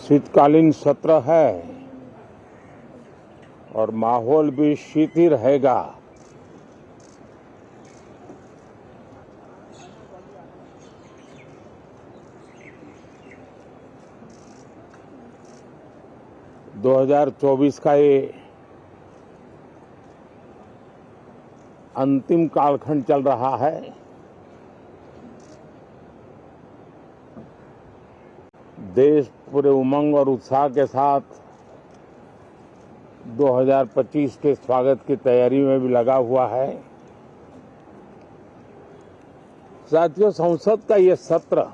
शीतकालीन सत्र है और माहौल भी शीत ही रहेगा। दो 2024 का ये अंतिम कालखंड चल रहा है। देश पूरे उमंग और उत्साह के साथ 2025 के स्वागत की तैयारी में भी लगा हुआ है। साथियों, संसद का ये सत्र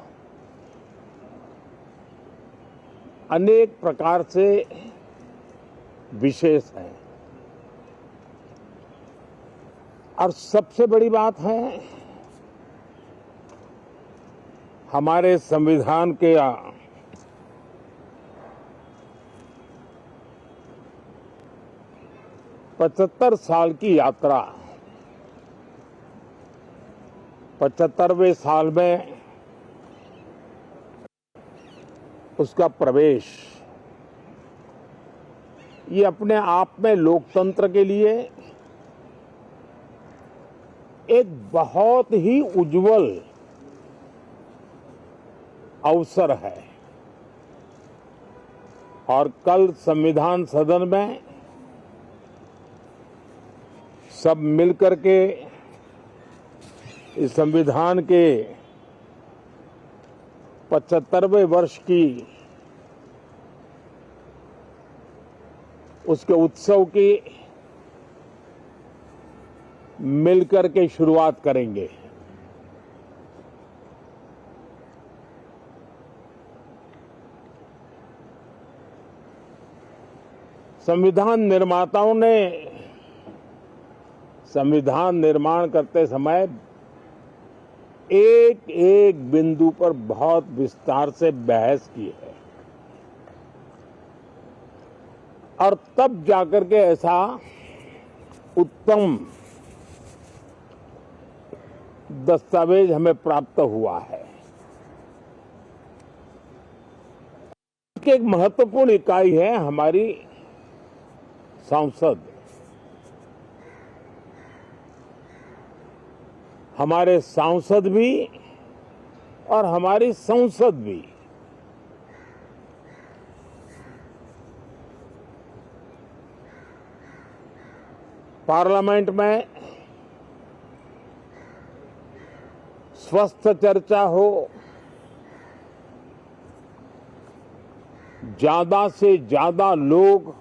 अनेक प्रकार से विशेष है और सबसे बड़ी बात है हमारे संविधान के 75 साल की यात्रा, 75वें साल में उसका प्रवेश, ये अपने आप में लोकतंत्र के लिए एक बहुत ही उज्जवल अवसर है। और कल संविधान सदन में सब मिलकर के इस संविधान के 75वें वर्ष की उसके उत्सव की मिलकर के शुरुआत करेंगे। संविधान निर्माताओं ने संविधान निर्माण करते समय एक एक बिंदु पर बहुत विस्तार से बहस की है और तब जाकर के ऐसा उत्तम दस्तावेज हमें प्राप्त हुआ है। एक महत्वपूर्ण इकाई है हमारी संसद। हमारे सांसद भी और हमारी संसद भी पार्लियामेंट में स्वस्थ चर्चा हो, ज्यादा से ज्यादा लोग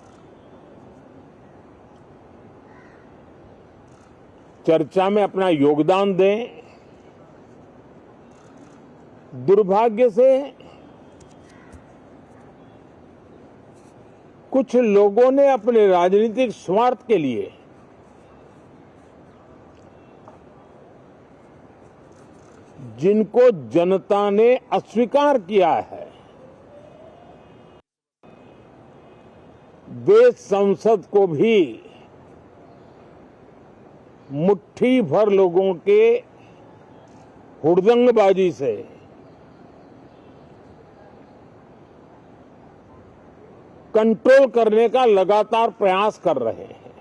चर्चा में अपना योगदान दें। दुर्भाग्य से कुछ लोगों ने अपने राजनीतिक स्वार्थ के लिए जिनको जनता ने अस्वीकार किया है, वे संसद को भी मुट्ठी भर लोगों के हुड़दंगबाजी से कंट्रोल करने का लगातार प्रयास कर रहे हैं।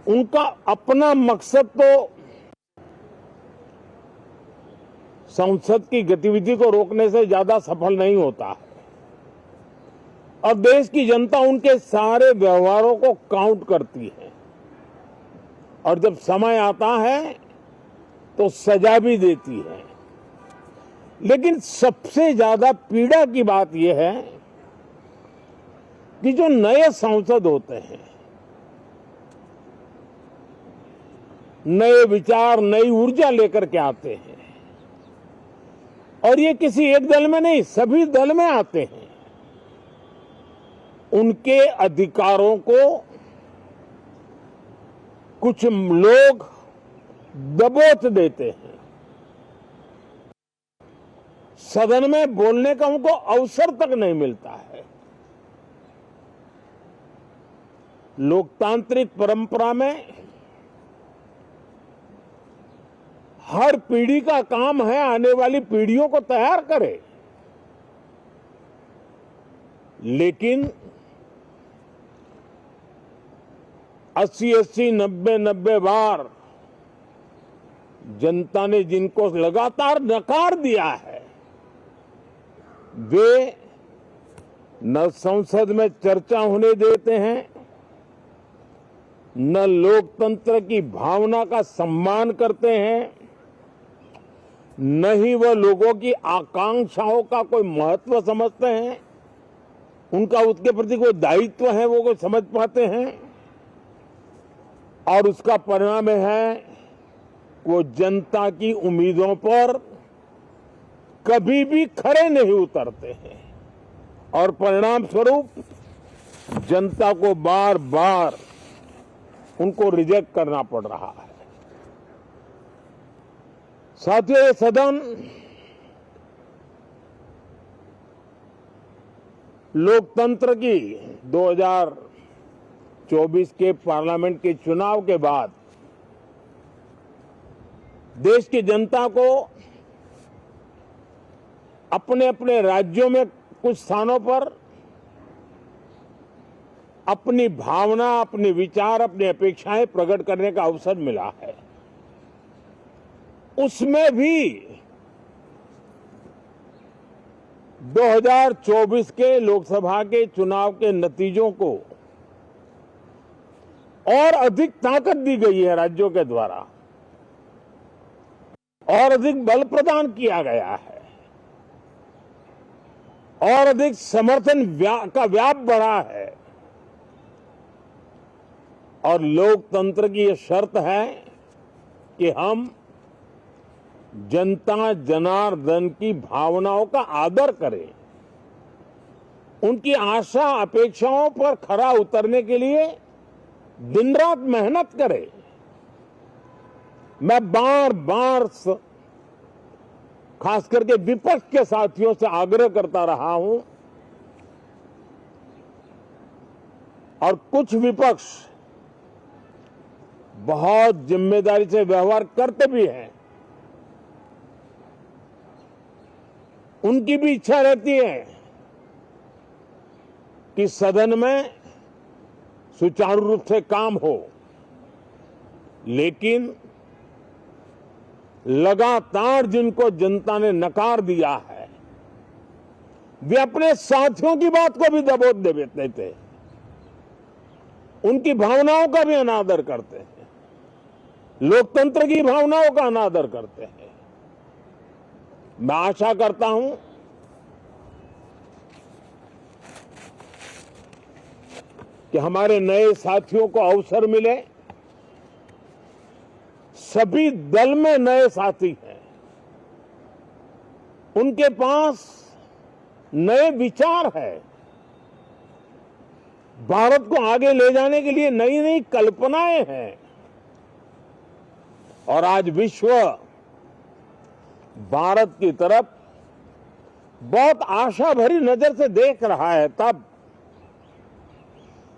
उनका अपना मकसद तो संसद की गतिविधि को रोकने से ज्यादा सफल नहीं होता है और देश की जनता उनके सारे व्यवहारों को काउंट करती है और जब समय आता है तो सजा भी देती है। लेकिन सबसे ज्यादा पीड़ा की बात यह है कि जो नए सांसद होते हैं, नए विचार, नई ऊर्जा लेकर के आते हैं और ये किसी एक दल में नहीं, सभी दल में आते हैं। उनके अधिकारों को कुछ लोग दबोच देते हैं। सदन में बोलने का उनको अवसर तक नहीं मिलता है। लोकतांत्रिक परंपरा में हर पीढ़ी का काम है आने वाली पीढ़ियों को तैयार करे, लेकिन 80-80, 90-90 बार जनता ने जिनको लगातार नकार दिया है, वे न संसद में चर्चा होने देते हैं, न लोकतंत्र की भावना का सम्मान करते हैं, न ही वह लोगों की आकांक्षाओं का कोई महत्व समझते हैं, उनका उसके प्रति कोई दायित्व है वो कोई समझ पाते हैं। और उसका परिणाम है वो जनता की उम्मीदों पर कभी भी खरे नहीं उतरते हैं और परिणाम स्वरूप जनता को बार बार उनको रिजेक्ट करना पड़ रहा है। साथियों, ये सदन लोकतंत्र की 2024 के पार्लियामेंट के चुनाव के बाद देश की जनता को अपने अपने राज्यों में कुछ स्थानों पर अपनी भावना, अपने विचार, अपनी अपेक्षाएं प्रकट करने का अवसर मिला है। उसमें भी 2024 के लोकसभा के चुनाव के नतीजों को और अधिक ताकत दी गई है राज्यों के द्वारा और अधिक बल प्रदान किया गया है और अधिक समर्थन का व्याप बढ़ा है। और लोकतंत्र की यह शर्त है कि हम जनता जनार्दन की भावनाओं का आदर करें, उनकी आशा अपेक्षाओं पर खरा उतरने के लिए दिन रात मेहनत करें। मैं बार बार खास करके विपक्ष के साथियों से आग्रह करता रहा हूं और कुछ विपक्ष बहुत जिम्मेदारी से व्यवहार करते भी हैं। उनकी भी इच्छा रहती है कि सदन में सुचारू रूप से काम हो, लेकिन लगातार जिनको जनता ने नकार दिया है वे अपने साथियों की बात को भी दबोच देते थे, उनकी भावनाओं का भी अनादर करते हैं, लोकतंत्र की भावनाओं का अनादर करते हैं। मैं आशा करता हूं कि हमारे नए साथियों को अवसर मिले। सभी दल में नए साथी हैं, उनके पास नए विचार है, भारत को आगे ले जाने के लिए नई नई कल्पनाएं हैं। और आज विश्व भारत की तरफ बहुत आशा भरी नजर से देख रहा है, तब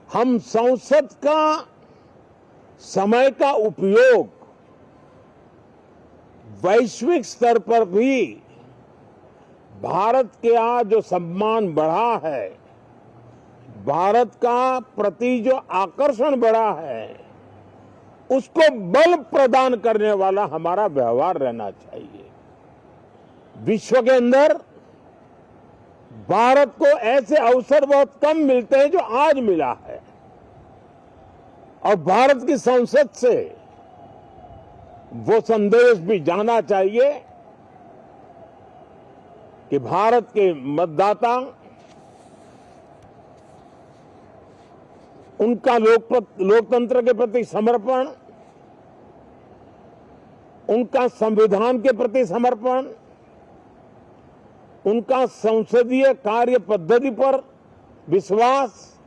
हम संसद का समय का उपयोग वैश्विक स्तर पर भी भारत के आज जो सम्मान बढ़ा है, भारत का प्रति जो आकर्षण बढ़ा है, उसको बल प्रदान करने वाला हमारा व्यवहार रहना चाहिए। विश्व के अंदर भारत को ऐसे अवसर बहुत कम मिलते हैं जो आज मिला है और भारत की संसद से वो संदेश भी जाना चाहिए कि भारत के मतदाता उनका लोकतंत्र के प्रति समर्पण, उनका संविधान के प्रति समर्पण, उनका संसदीय कार्य पद्धति पर विश्वास,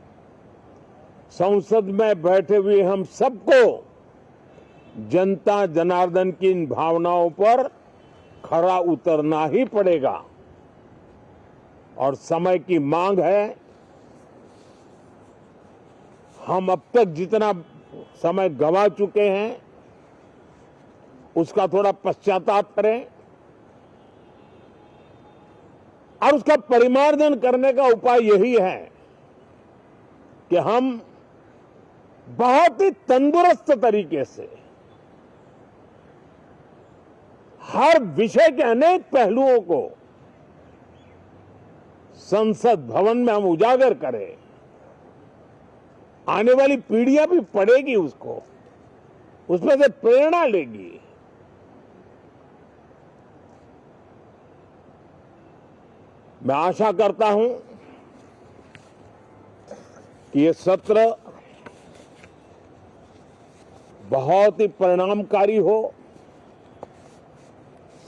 संसद में बैठे हुए हम सबको जनता जनार्दन की इन भावनाओं पर खरा उतरना ही पड़ेगा। और समय की मांग है, हम अब तक जितना समय गंवा चुके हैं उसका थोड़ा पश्चाताप करें और उसका परिमार्जन करने का उपाय यही है कि हम बहुत ही तंदुरुस्त तरीके से हर विषय के अनेक पहलुओं को संसद भवन में हम उजागर करें। आने वाली पीढ़ियां भी पढ़ेगी उसको, उसमें से प्रेरणा लेगी। मैं आशा करता हूं कि ये सत्र बहुत ही परिणामकारी हो,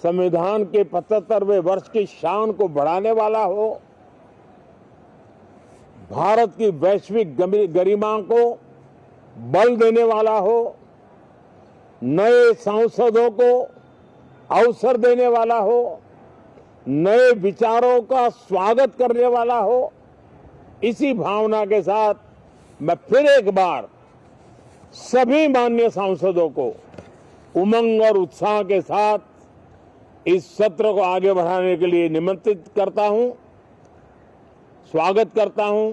संविधान के 75वें वर्ष की शान को बढ़ाने वाला हो, भारत की वैश्विक गरिमा को बल देने वाला हो, नए सांसदों को अवसर देने वाला हो, नए विचारों का स्वागत करने वाला हो। इसी भावना के साथ मैं फिर एक बार सभी माननीय सांसदों को उमंग और उत्साह के साथ इस सत्र को आगे बढ़ाने के लिए निमंत्रित करता हूं, स्वागत करता हूं